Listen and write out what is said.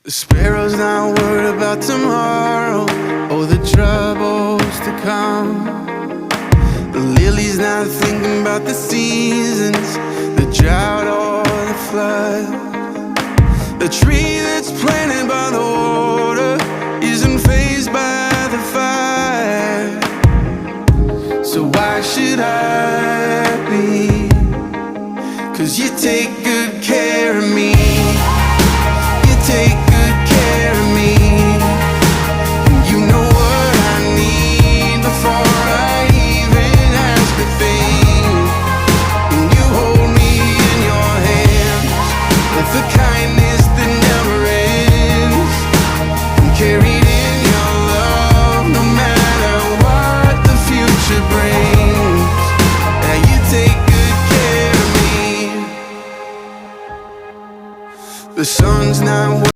The sparrow's not worried about tomorrow or the troubles to come. The lily's not thinking about the seasons, the drought or the flood. The tree that's planted by the water isn't fazed by the fire. So why should I be? 'Cause you take good care of me. You take good care of me. You know what I need before I even ask a thing. And you hold me in your hands with the kindness that never ends. I'm carried in your love no matter what the future brings. Now you take good care of me. The sun's not